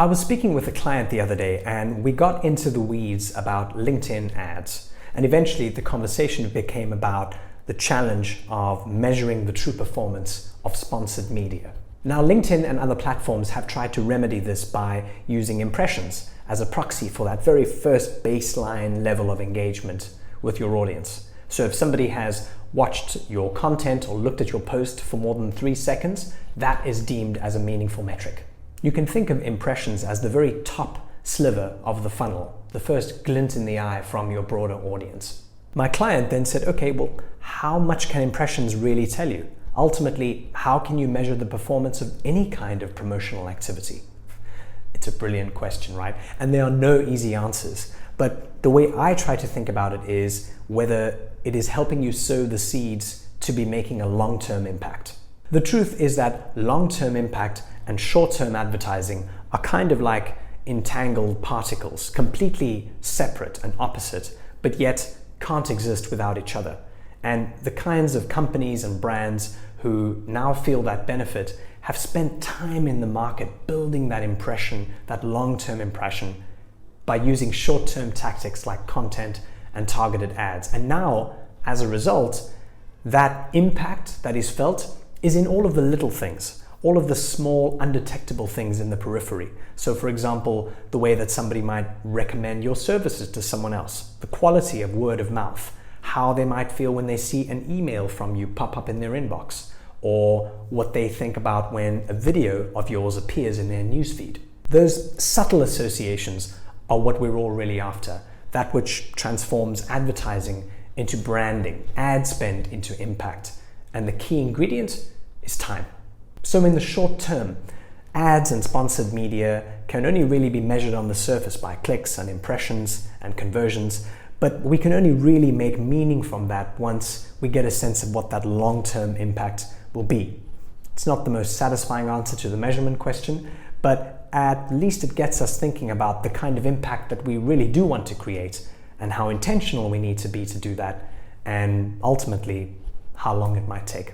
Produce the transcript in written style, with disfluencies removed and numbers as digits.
I was speaking with a client the other day and we got into the weeds about LinkedIn ads. And eventually the conversation became about the challenge of measuring the true performance of sponsored media. Now, LinkedIn and other platforms have tried to remedy this by using impressions as a proxy for that very first baseline level of engagement with your audience. So if somebody has watched your content or looked at your post for more than 3 seconds, that is deemed as a meaningful metric. You can think of impressions as the very top sliver of the funnel, the first glint in the eye from your broader audience. My client then said, okay, well, how much can impressions really tell you? Ultimately, how can you measure the performance of any kind of promotional activity? It's a brilliant question, right? And there are no easy answers. But the way I try to think about it is whether it is helping you sow the seeds to be making a long-term impact. The truth is that long-term impact and short-term advertising are kind of like entangled particles, completely separate and opposite, but yet can't exist without each other. And the kinds of companies and brands who now feel that benefit have spent time in the market building that impression, that long-term impression, by using short-term tactics like content and targeted ads. And now, as a result, that impact that is felt is in all of the little things, all of the small, undetectable things in the periphery. So for example, the way that somebody might recommend your services to someone else, the quality of word of mouth, how they might feel when they see an email from you pop up in their inbox, or what they think about when a video of yours appears in their newsfeed. Those subtle associations are what we're all really after, that which transforms advertising into branding, ad spend into impact, and the key ingredient is time. So in the short term, ads and sponsored media can only really be measured on the surface by clicks and impressions and conversions, but we can only really make meaning from that once we get a sense of what that long-term impact will be. It's not the most satisfying answer to the measurement question, but at least it gets us thinking about the kind of impact that we really do want to create and how intentional we need to be to do that, and ultimately how long it might take.